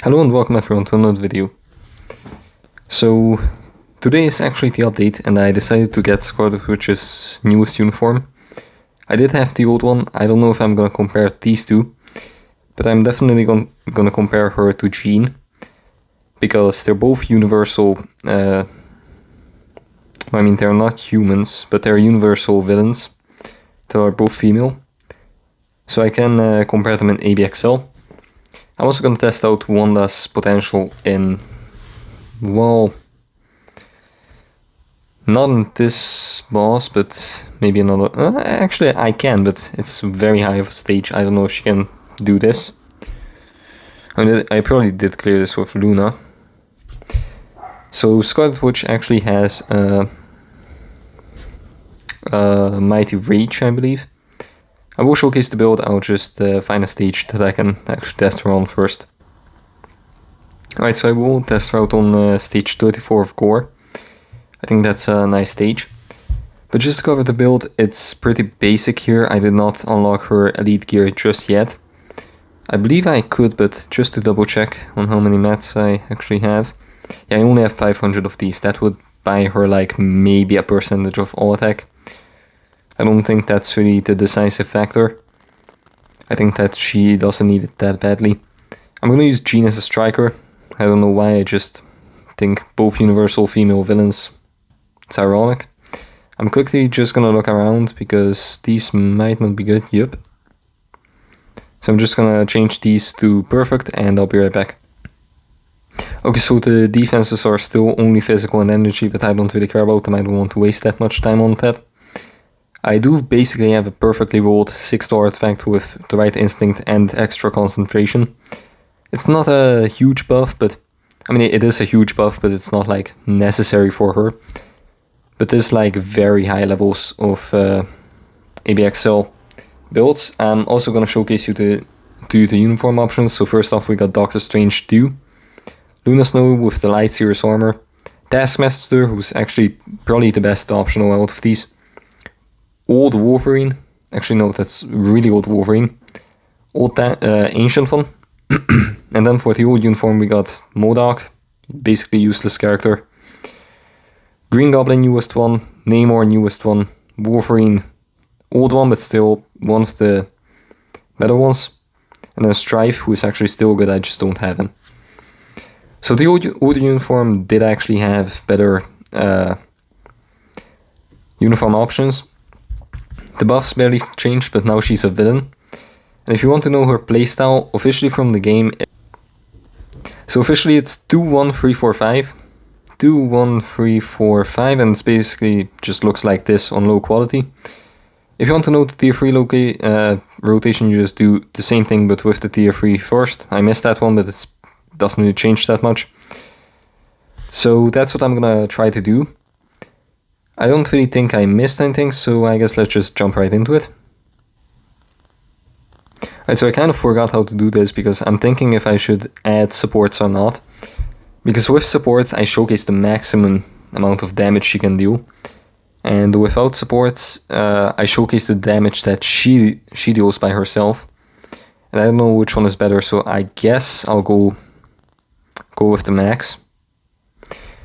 Hello and welcome everyone to another video. So today is actually the update and I decided to get Scarlet Witch's newest uniform. I did have the old one. I don't know if I'm gonna compare these two, but I'm definitely gonna compare her to Jean, because they're both universal, I mean they're not humans, but they're universal villains that are both female. So I can compare them in ABXL. I'm also going to test out Wanda's potential in, well, not in this boss, but maybe another. Actually, I can, but it's very high of a stage. I don't know if she can do this. I mean, I probably did clear this with Luna. So Scarlet Witch actually has Mighty Rage, I believe. I will showcase the build. I'll just find a stage that I can actually test her on first. Alright, so I will test her out on stage 34 of Gore. I think that's a nice stage. But just to cover the build, it's pretty basic here. I did not unlock her elite gear just yet. I believe I could, but just to double check on how many mats I actually have. Yeah, I only have 500 of these. That would buy her like maybe a percentage of all attack. I don't think that's really the decisive factor. I think that she doesn't need it that badly. I'm gonna use Jean as a striker. I don't know why, I just think both universal female villains. It's ironic. I'm quickly just gonna look around because these might not be good. Yep. So I'm just gonna change these to perfect and I'll be right back. Okay, so the defenses are still only physical and energy, but I don't really care about them. I don't want to waste that much time on that. I do basically have a perfectly rolled 6-star artifact with the right instinct and extra concentration. It's not a huge buff, but I mean it is a huge buff, but it's not like necessary for her. But there's like very high levels of ABXL builds. I'm also going to showcase you the uniform options. So first off we got Doctor Strange 2, Luna Snow with the Light Series armor, Taskmaster, who's actually probably the best optional out of these. Old Wolverine, actually no, that's really old Wolverine, old ancient one. And then for the old uniform we got MODOK, basically useless character, Green Goblin newest one, Namor newest one, Wolverine old one but still one of the better ones, and then Strife, who is actually still good, I just don't have him. So the old uniform did actually have better uniform options. The buffs barely changed, but now she's a villain. And if you want to know her playstyle officially from the game, so officially it's 2-1-3-4-5, 2-1-3-4-5, and it's basically just looks like this on low quality. If you want to know the tier 3 rotation, you just do the same thing but with the tier 3 first. I missed that one, but it doesn't really change that much. So that's what I'm gonna try to do. I don't really think I missed anything, so I guess let's just jump right into it. Alright, so I kind of forgot how to do this because I'm thinking if I should add supports or not. Because with supports I showcase the maximum amount of damage she can deal. And without supports I showcase the damage that she deals by herself. And I don't know which one is better, so I guess I'll go with the max.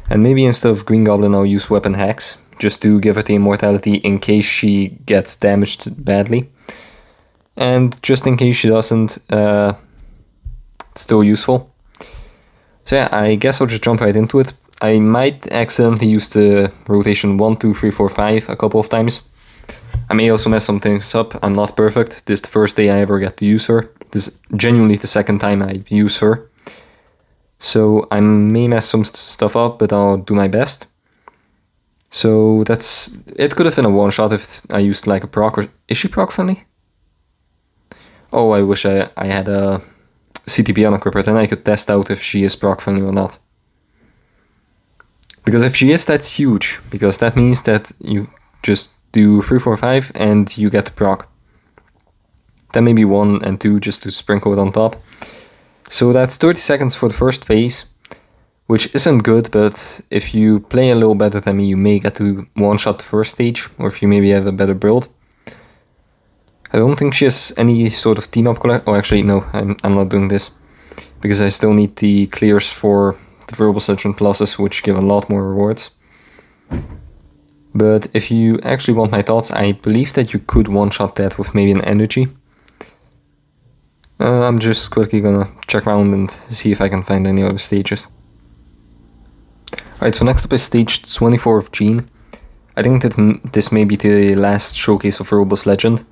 And maybe instead of Green Goblin I'll use Weapon Hacks, just to give her the immortality in case she gets damaged badly. And just in case she doesn't, it's still useful. So yeah, I guess I'll just jump right into it. I might accidentally use the rotation 1, 2, 3, 4, 5 a couple of times. I may also mess some things up. I'm not perfect. This is the first day I ever get to use her. This is genuinely the second time I use her. So I may mess some stuff up, but I'll do my best. So it could have been a one shot if I used like a proc, or is she proc friendly? Oh, I wish I had a CTB on Equipper, then I could test out if she is proc friendly or not. Because if she is, that's huge, because that means that you just do 3, 4, 5 and you get the proc. Then maybe 1 and 2 just to sprinkle it on top. So that's 30 seconds for the first phase, which isn't good, but if you play a little better than me, you may get to one-shot the first stage, or if you maybe have a better build. I don't think she has any sort of team-up collect. Oh, actually, no, I'm not doing this. because I still need the clears for the Verbal Legend Pluses, which give a lot more rewards. But if you actually want my thoughts, I believe that you could one-shot that with maybe an energy. I'm just quickly gonna check around and see if I can find any other stages. Alright, so next up is stage 24 of Jean. I think that this may be the last showcase of Robust Legend,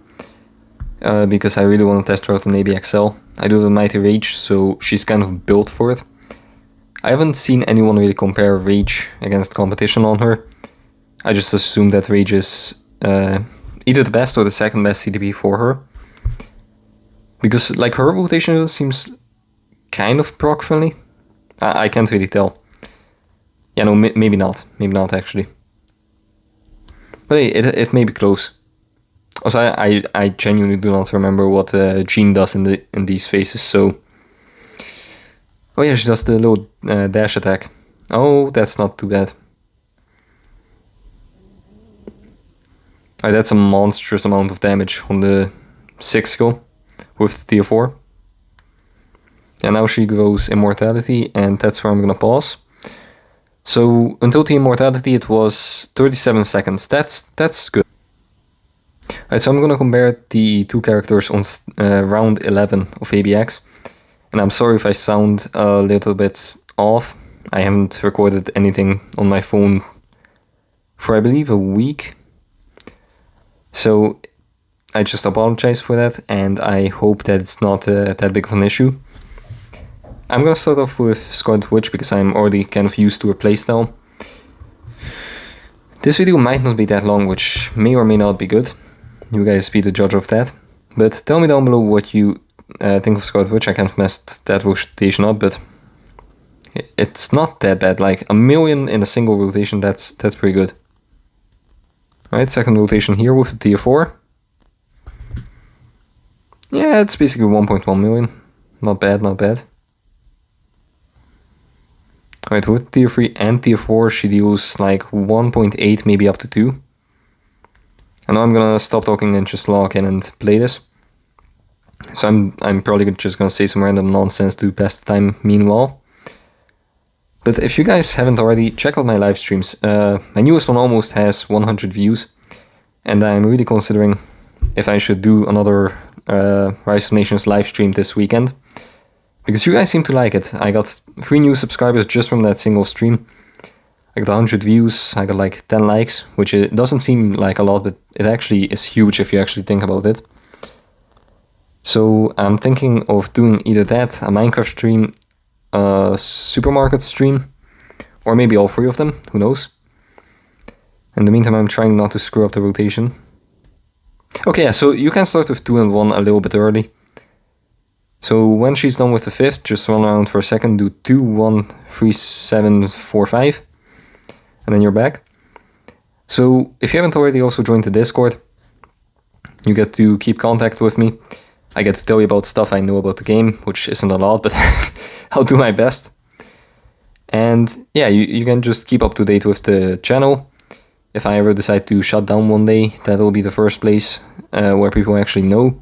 because I really want to test her out in ABXL. I do have a Mighty Rage, so she's kind of built for it. I haven't seen anyone really compare Rage against competition on her. I just assume that Rage is either the best or the second best CDP for her. Because like her rotation seems kind of proc friendly. I can't really tell. Yeah, no, maybe not. Maybe not actually. But hey, it may be close. Also, I genuinely do not remember what Jean does in these phases. So, oh yeah, she does the little dash attack. Oh, that's not too bad. Alright, that's a monstrous amount of damage on the 6 skill with tier 4. And now she grows Immortality, and that's where I'm gonna pause. So until the Immortality it was 37 seconds, that's good. Alright, so I'm gonna compare the two characters on round 11 of ABX. And I'm sorry if I sound a little bit off. I haven't recorded anything on my phone for I believe a week. So I just apologize for that, and I hope that it's not that big of an issue. I'm gonna start off with Scarlet Witch because I'm already kind of used to her playstyle. This video might not be that long, which may or may not be good. You guys be the judge of that. But tell me down below what you think of Scarlet Witch. I kind of messed that rotation up, but it's not that bad. Like 1 million in a single rotation, that's pretty good. Alright, second rotation here with the tier 4. Yeah, it's basically 1.1 million. Not bad, not bad. Alright, with tier 3 and tier 4 she deals like 1.8, maybe up to 2. And now I'm gonna stop talking and just log in and play this. So I'm probably just gonna say some random nonsense to pass the time meanwhile. But if you guys haven't already, check out my live streams. My newest one almost has 100 views. And I'm really considering if I should do another Rise of Nations live stream this weekend. Because you guys seem to like it. I got 3 new subscribers just from that single stream. I got 100 views, I got like 10 likes, which it doesn't seem like a lot, but it actually is huge if you actually think about it. So I'm thinking of doing either that, a Minecraft stream, a supermarket stream, or maybe all 3 of them, who knows. In the meantime, I'm trying not to screw up the rotation. Okay, yeah, so you can start with 2 and 1 a little bit early. So when she's done with the 5th, just run around for a second, do 2, 1, 3, 7, 4, 5, and then you're back. So if you haven't already also joined the Discord, you get to keep contact with me. I get to tell you about stuff I know about the game, which isn't a lot, but I'll do my best. And yeah, you can just keep up to date with the channel. If I ever decide to shut down one day, that'll be the first place where people actually know.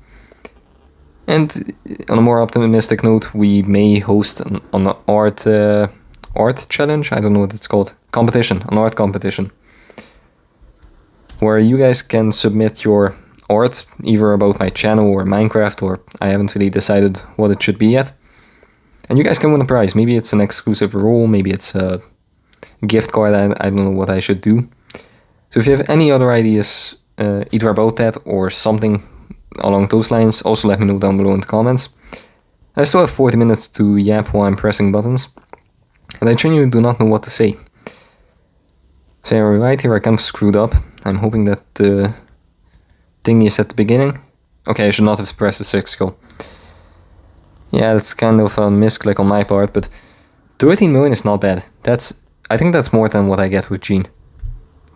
And on a more optimistic note, we may host an art challenge, I don't know what it's called, competition, an art competition, where you guys can submit your art, either about my channel or Minecraft, or I haven't really decided what it should be yet. And you guys can win a prize. Maybe it's an exclusive role, maybe it's a gift card, I don't know what I should do. So if you have any other ideas, either about that or something along those lines, also let me know down below in the comments. I still have 40 minutes to yap while I'm pressing buttons, and I genuinely do not know what to say. So right here I kind of screwed up. I'm hoping that the thing is at the beginning. Okay, I should not have pressed the 6 skill. Yeah, that's kind of a misclick on my part, but 13 million is not bad. I think that's more than what I get with Jean.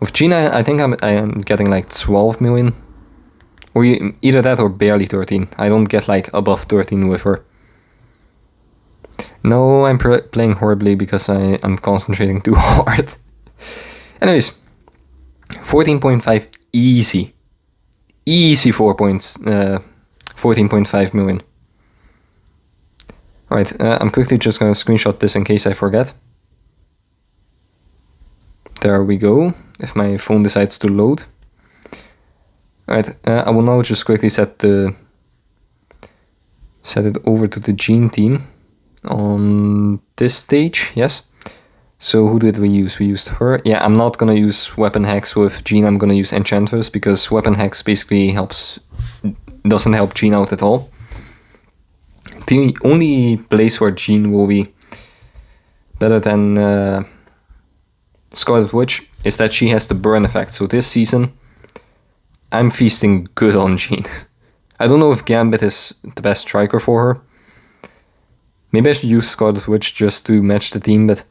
With Jean, I think I am getting like 12 million. Or either that or barely 13. I don't get like above 13 with her. No, I'm playing horribly because I'm concentrating too hard. Anyways, 14.5 easy. Easy 14.5 million. Alright, I'm quickly just gonna screenshot this in case I forget. There we go, if my phone decides to load. Alright, I will now just quickly set it over to the Jean team on this stage, yes. So who did we use? We used her. Yeah, I'm not gonna use Weapon Hex with Jean, I'm gonna use Enchantress because Weapon Hex basically doesn't help Jean out at all. The only place where Jean will be better than Scarlet Witch is that she has the burn effect. So this season, I'm feasting good on Jean. I don't know if Gambit is the best striker for her. Maybe I should use Scarlet Witch just to match the team, but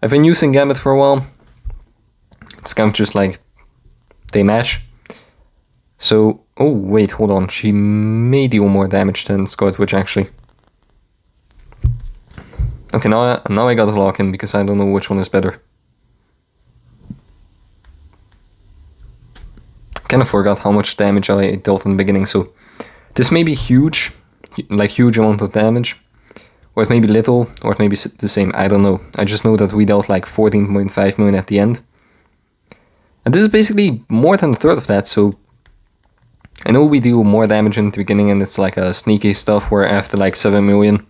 I've been using Gambit for a while. It's kind of just like they match. So, oh wait, hold on. She may deal more damage than Scarlet Witch actually. Okay, now I got a lock in because I don't know which one is better. Kind of forgot how much damage I dealt in the beginning, so this may be huge, like huge amount of damage, or it may be little, or it may be the same, I don't know. I just know that we dealt like 14.5 million at the end. And this is basically more than a third of that, so I know we deal more damage in the beginning and it's like a sneaky stuff where after like 7 million,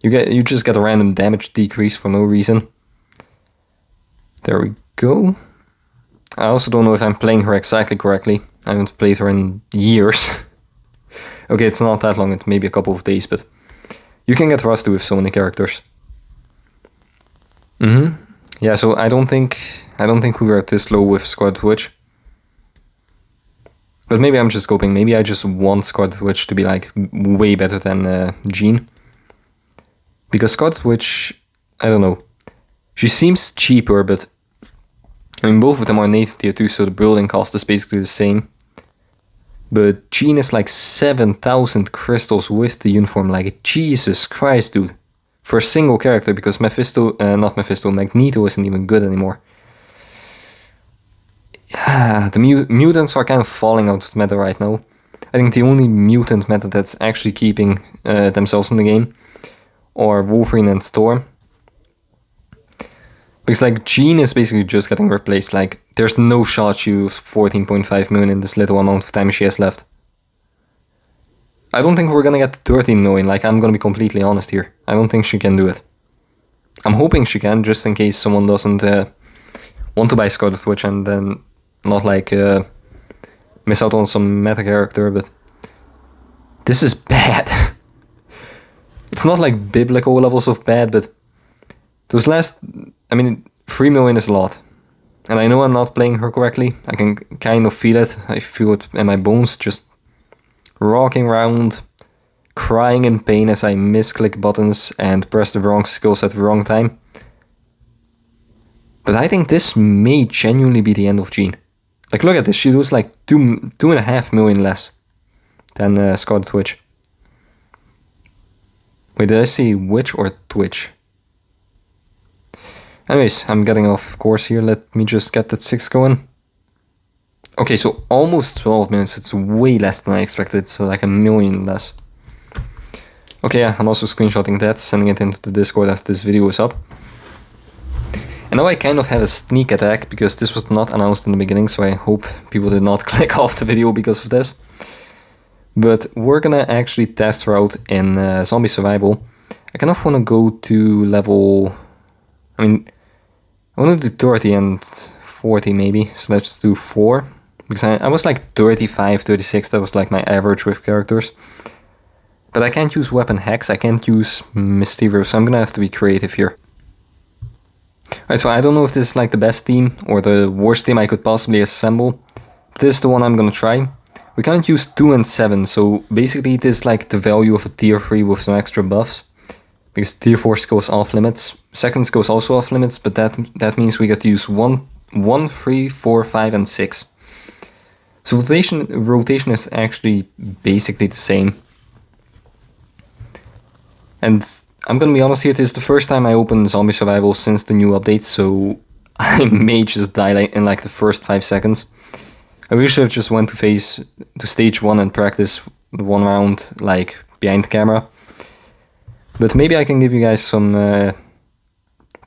you just get a random damage decrease for no reason. There we go. I also don't know if I'm playing her exactly correctly. I haven't played her in years. Okay, it's not that long, it's maybe a couple of days, but you can get rusty with so many characters. Yeah, so I don't think we were at this low with Scarlet Witch. But maybe I'm just coping. Maybe I just want Scarlet Witch to be like way better than Jean. Because Scarlet Witch, I don't know. She seems cheaper, but I mean, both of them are native tier 2, so the building cost is basically the same. But Jean is like 7,000 crystals with the uniform, like Jesus Christ, dude. For a single character, because Magneto isn't even good anymore. Yeah, the mutants are kind of falling out of the meta right now. I think the only mutant meta that's actually keeping themselves in the game are Wolverine and Storm. Because like Jean is basically just getting replaced, like there's no shot she used 14.5 million in this little amount of time she has left. I don't think we're gonna get to 13 million, like I'm gonna be completely honest here. I don't think she can do it. I'm hoping she can, just in case someone doesn't want to buy Scarlet Witch and then not like miss out on some meta character, but this is bad. It's not like biblical levels of bad, but those last, I mean, 3 million is a lot. And I know I'm not playing her correctly. I can kind of feel it. I feel it in my bones, just rocking around, crying in pain as I misclick buttons and press the wrong skills at the wrong time. But I think this may genuinely be the end of Jean. Like, look at this. She does like 2.5 million less than Scarlet Witch. Wait, did I say Witch or Twitch? Anyways, I'm getting off course here. Let me just get that 6 going. Okay, so almost 12 minutes. It's way less than I expected. So like 1 million less. Okay, yeah, I'm also screenshotting that, sending it into the Discord after this video is up. And now I kind of have a sneak attack because this was not announced in the beginning, so I hope people did not click off the video because of this. But we're gonna actually test her out in Zombie Survival. I kind of want to go to level... I mean, I want to do 30 and 40 maybe, so let's do 4. Because I was like 35, 36, that was like my average with characters. But I can't use Weapon Hex, I can't use Mysterio, so I'm gonna have to be creative here. Alright, so I don't know if this is like the best team or the worst team I could possibly assemble. But this is the one I'm gonna try. We can't use 2 and 7, so basically it is like the value of a tier 3 with some extra buffs. Because tier 4 skills off limits. Second skills also off limits, but that means we get to use 1, 3, 4, 5 and 6. So rotation is actually basically the same. And I'm gonna be honest here, this is the first time I open Zombie Survival since the new update, so I may just die in like the first 5 seconds. I really should have just went to stage 1 and practice 1 round like behind the camera. But maybe I can give you guys some...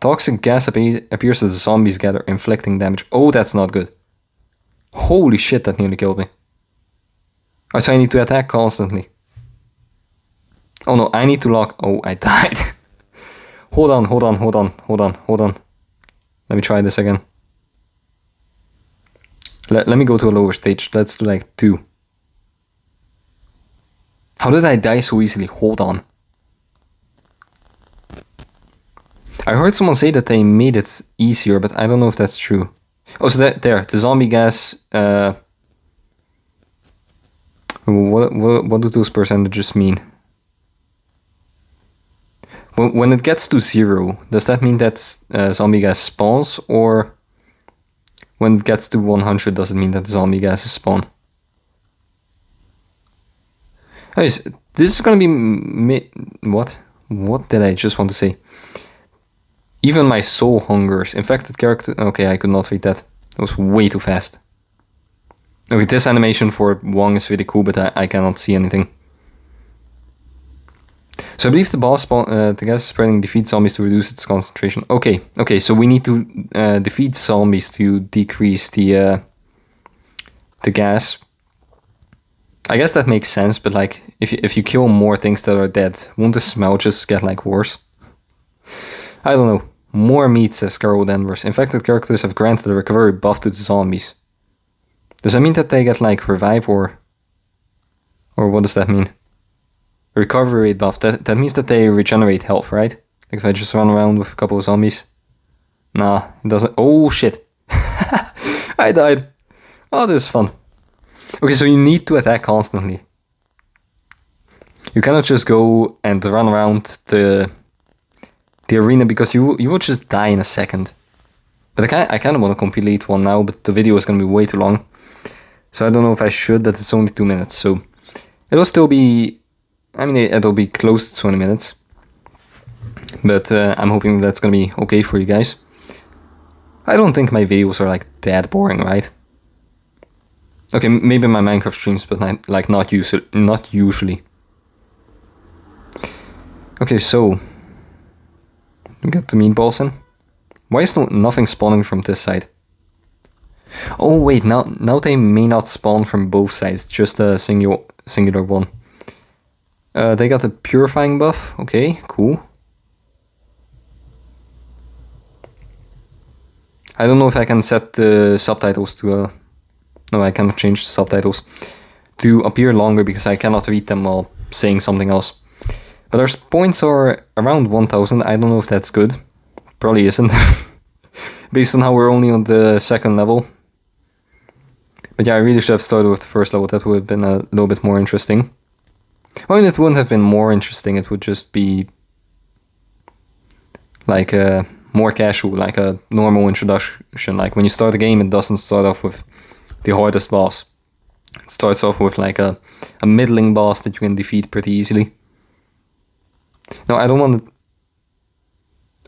toxic gas appears as the zombies gather, inflicting damage. Oh, that's not good. Holy shit, that nearly killed me. Oh, so I need to attack constantly. Oh no, I need to lock... Oh, I died. Hold on. Let me try this again. Let me go to a lower stage. Let's do like 2. How did I die so easily? Hold on. I heard someone say that they made it easier, but I don't know if that's true. Oh, so there, the zombie gas... What do those percentages mean? When it gets to 0, does that mean that zombie gas spawns? Or when it gets to 100, does it mean that zombie gas is spawned? Anyways, this is gonna be... What? What did I just want to say? Even my soul hungers. Infected character... Okay, I could not read that. That was way too fast. Okay, this animation for Wong is really cool, but I cannot see anything. So I believe the boss the gas spreading defeats zombies to reduce its concentration. Okay, so we need to defeat zombies to decrease the gas. I guess that makes sense, but like if you kill more things that are dead, won't the smell just get like worse? I don't know. More meat, says Carol Danvers. Infected characters have granted a recovery buff to the zombies. Does that mean that they get like revive or what does that mean? Recovery rate buff. That means that they regenerate health, right? Like if I just run around with a couple of zombies. Nah, it doesn't. Oh shit. I died. Oh, this is fun. Okay, so you need to attack constantly. You cannot just go and run around the arena because you will just die in a second. But I kind of want to complete one now, but the video is going to be way too long. So I don't know if I should, that it's only 2 minutes. So it'll still be... I mean, it'll be close to 20 minutes. But I'm hoping that's going to be okay for you guys. I don't think my videos are like that boring, right? Okay, maybe my Minecraft streams, but not usually. Okay, so... we got the meatballs in. Why is nothing spawning from this side? Oh wait, now they may not spawn from both sides, just a singular one. They got a purifying buff. Okay, cool. I don't know if I can set the subtitles to... no, I cannot change the subtitles to appear longer because I cannot read them while saying something else. But our points are around 1000. I don't know if that's good. Probably isn't. Based on how we're only on the 2nd level. But yeah, I really should have started with the 1st level. That would have been a little bit more interesting. Well, it wouldn't have been more interesting. It would just be like more casual, like a normal introduction. Like when you start the game, it doesn't start off with the hardest boss. It starts off with like a middling boss that you can defeat pretty easily. No, I don't want to...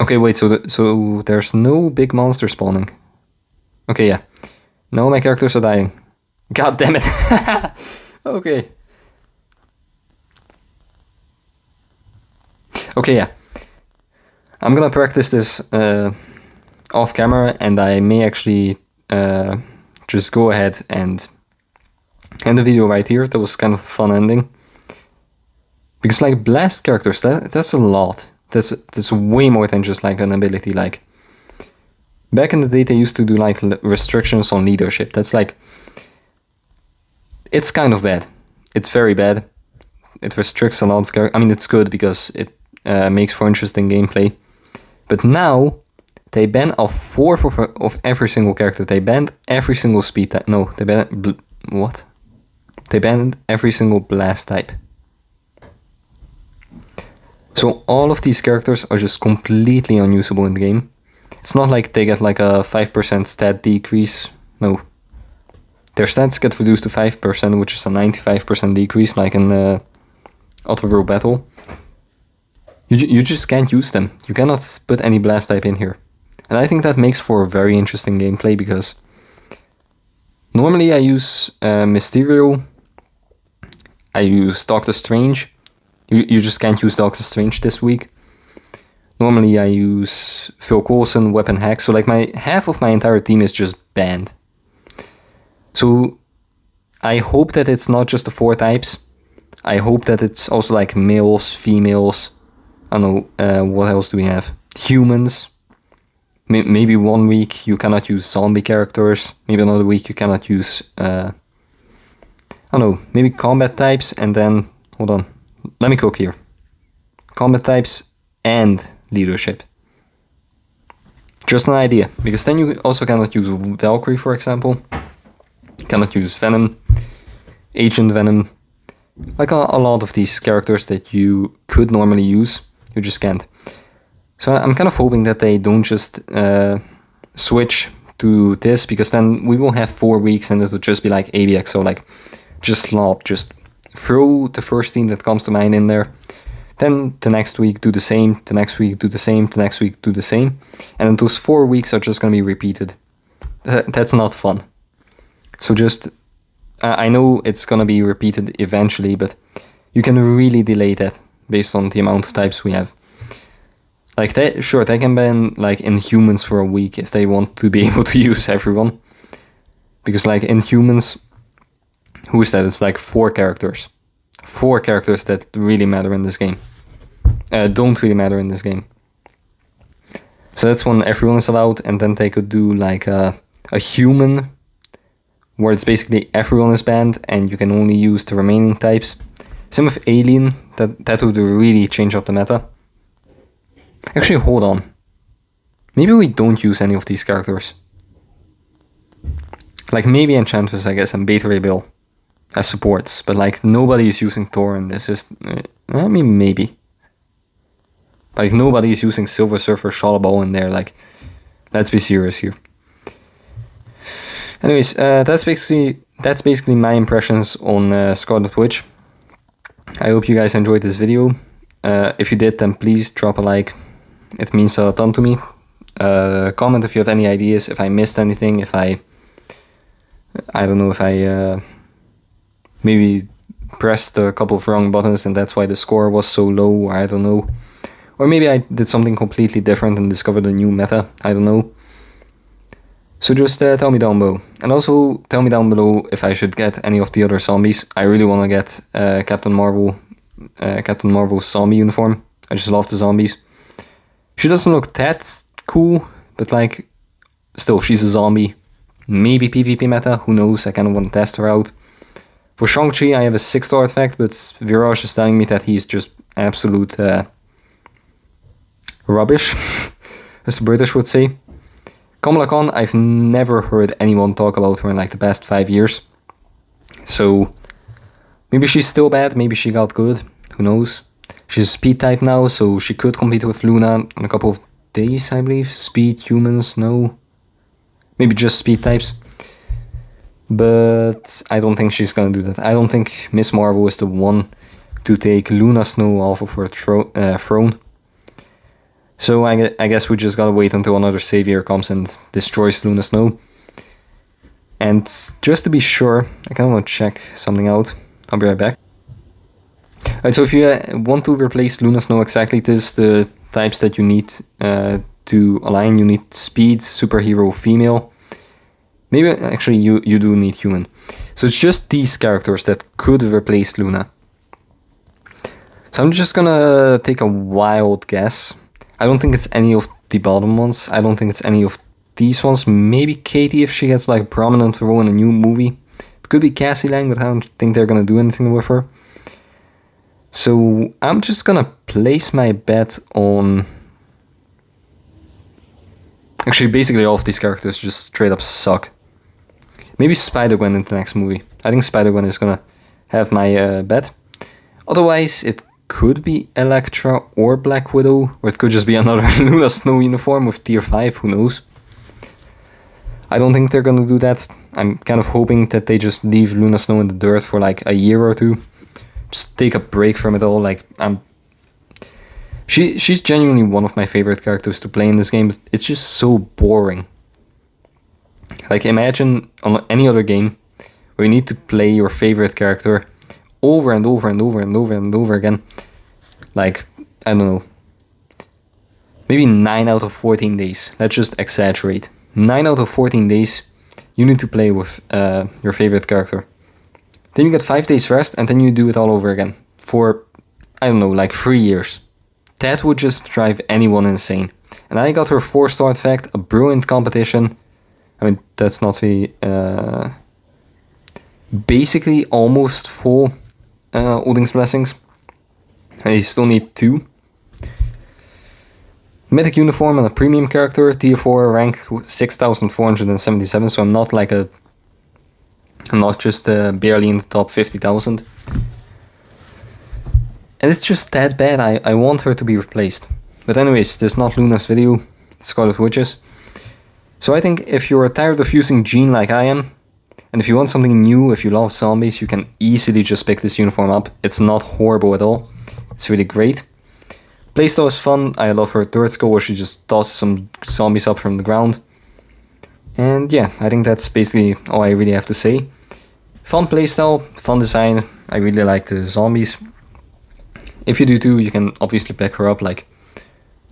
Okay, wait, so there's no big monster spawning. Okay, yeah. No, my characters are dying. God damn it. Okay. Okay, yeah. I'm gonna practice this off camera, and I may actually just go ahead and end the video right here. That was kind of a fun ending. Because like blast characters, that's a lot. That's way more than just like an ability. Like back in the day, they used to do like restrictions on leadership. That's like, it's kind of bad. It's very bad. It restricts a lot of characters. I mean, it's good because it makes for interesting gameplay. But now they ban a fourth of every single character. They banned every single speed type. No, they banned what? They banned every single blast type. So all of these characters are just completely unusable in the game. It's not like they get like a 5% stat decrease. No. Their stats get reduced to 5%, which is a 95% decrease, like in Auto World Battle. You just can't use them. You cannot put any blast type in here. And I think that makes for a very interesting gameplay, because normally I use Mysterio, I use Doctor Strange. You just can't use Doctor Strange this week. Normally I use Phil Coulson, Weapon Hack, so like half of my entire team is just banned. So I hope that it's not just the 4 types. I hope that it's also like males, females. I don't know, what else do we have? Humans. Maybe 1 week you cannot use zombie characters. Maybe another week you cannot use, I don't know, maybe combat types, and then, hold on, let me cook here. Combat types and leadership. Just an idea, because then you also cannot use Valkyrie, for example. You cannot use Venom, Agent Venom. Like a lot of these characters that you could normally use, you just can't. So I'm kind of hoping that they don't just switch to this, because then we will have 4 weeks and it will just be like ABX, so like just slop, just throw the first team that comes to mind in there. Then the next week do the same, the next week do the same, the next week do the same. And then those 4 weeks are just going to be repeated. That's not fun. So just, I know it's going to be repeated eventually, but you can really delay that based on the amount of types we have. Like, they can ban like Inhumans for a week if they want to be able to use everyone. Because like Inhumans, who is that? It's like 4 characters. 4 characters that really matter in this game. Don't really matter in this game. So that's when everyone is allowed, and then they could do like a human, where it's basically everyone is banned and you can only use the remaining types. Same with Alien, that would really change up the meta. Actually, hold on. Maybe we don't use any of these characters. Like maybe Enchantress, I guess, and Beta Ray Bill as supports, but like nobody is using Thor, and this is, I mean, maybe. Like nobody is using Silver Surfer Shalabal in there, like, let's be serious here. Anyways, that's basically my impressions on Scarlet Witch. I hope you guys enjoyed this video. If you did, then please drop a like. It means a ton to me. Comment if you have any ideas, if I missed anything, if I don't know, if I maybe pressed a couple of wrong buttons and that's why the score was so low, or I don't know. Or maybe I did something completely different and discovered a new meta, I don't know. So just tell me down below. And also tell me down below if I should get any of the other zombies. I really want to get Captain Marvel's zombie uniform. I just love the zombies. She doesn't look that cool, but like, still, she's a zombie. Maybe PvP meta, who knows, I kind of want to test her out. For Shang-Chi, I have a 6-star artifact, but Viraj is telling me that he's just absolute rubbish, as the British would say. Kamala Khan, I've never heard anyone talk about her in like the past 5 years. So, maybe she's still bad, maybe she got good, who knows. She's a speed type now, so she could compete with Luna in a couple of days, I believe. Speed, humans, no. Maybe just speed types. But I don't think she's gonna do that. I don't think Miss Marvel is the one to take Luna Snow off of her throne. So I guess we just gotta wait until another savior comes and destroys Luna Snow. And just to be sure, I kind of want to check something out. I'll be right back. Alright, so if you want to replace Luna Snow exactly, this is the types that you need to align. You need speed, superhero, female. Maybe actually you do need human. So it's just these characters that could replace Luna. So I'm just gonna take a wild guess. I don't think it's any of the bottom ones. I don't think it's any of these ones. Maybe Katie if she gets like a prominent role in a new movie. It could be Cassie Lang, but I don't think they're gonna do anything with her. So I'm just gonna place my bet on... Actually, basically all of these characters just straight up suck. Maybe Spider-Gwen in the next movie. I think Spider-Gwen is gonna have my bet. Otherwise, it could be Elektra or Black Widow, or it could just be another Luna Snow uniform with tier 5, who knows. I don't think they're gonna do that. I'm kind of hoping that they just leave Luna Snow in the dirt for like a year or two. Just take a break from it all. Like, she's genuinely one of my favorite characters to play in this game, but it's just so boring. Like, imagine on any other game where you need to play your favorite character over and over and over and over and over again. like, I don't know, maybe 9 out of 14 days. Let's just exaggerate. 9 out of 14 days, you need to play with your favorite character. Then you get 5 days rest, and then you do it all over again for, I don't know, like 3 years. That would just drive anyone insane. And I got her 4-star artifact, a brilliant competition. I mean, that's not the basically almost full Odin's Blessings. I still need 2. Mythic uniform and a premium character, tier 4, rank 6,477, so I'm not like I'm not just barely in the top 50,000. And it's just that bad, I want her to be replaced. But anyways, this is not Luna's video, it's Scarlet Witches. So I think if you're tired of using Jean like I am, and if you want something new, if you love zombies, you can easily just pick this uniform up. It's not horrible at all, it's really great. Playstyle is fun, I love her turret skill where she just tosses some zombies up from the ground. And yeah, I think that's basically all I really have to say. Fun playstyle, fun design, I really like the zombies. If you do too, you can obviously pick her up, like,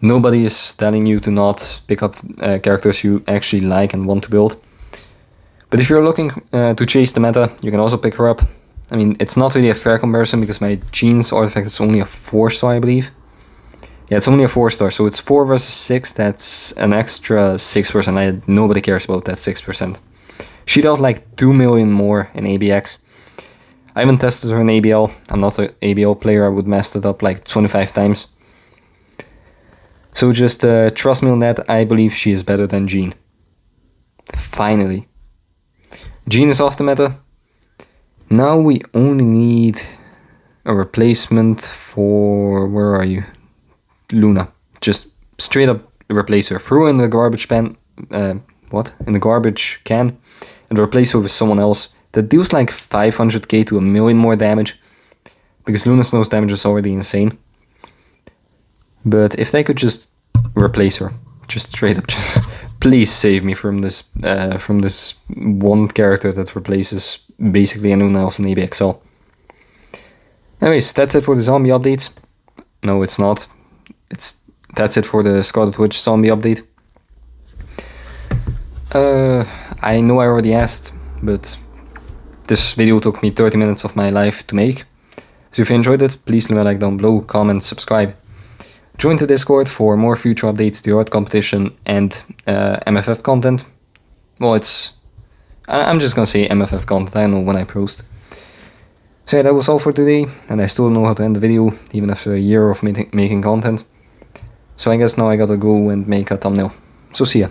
nobody is telling you to not pick up characters you actually like and want to build. But if you're looking to chase the meta, you can also pick her up. I mean, it's not really a fair comparison because my Jean's artifact is only a 4-star, I believe. Yeah, it's only a 4-star, so it's 4 versus 6, that's an extra 6%. Nobody cares about that 6%. She dealt like 2 million more in ABX. I haven't tested her in ABL, I'm not an ABL player, I would mess it up like 25 times. So just trust me on that, I believe she is better than Jean. Finally. Jean is off the meta. Now we only need a replacement for, where are you? Luna. Just straight up replace her. Throw her in the garbage pan, in the garbage can, and replace her with someone else that deals like 500k to 1 million more damage, because Luna's nose damage is already insane. But if they could just replace her, just straight up, just please save me from this one character that replaces basically anyone else in ABXL. Anyways, that's it for the zombie updates. No, it's not. That's it for the Scarlet Witch zombie update. I know I already asked, but this video took me 30 minutes of my life to make. So if you enjoyed it, please leave a like down below, comment, subscribe. Join the Discord for more future updates, the art competition, and MFF content. Well, I'm just gonna say MFF content, I don't know when I post. So yeah, that was all for today, and I still don't know how to end the video, even after a year of making content. So I guess now I gotta go and make a thumbnail. So see ya.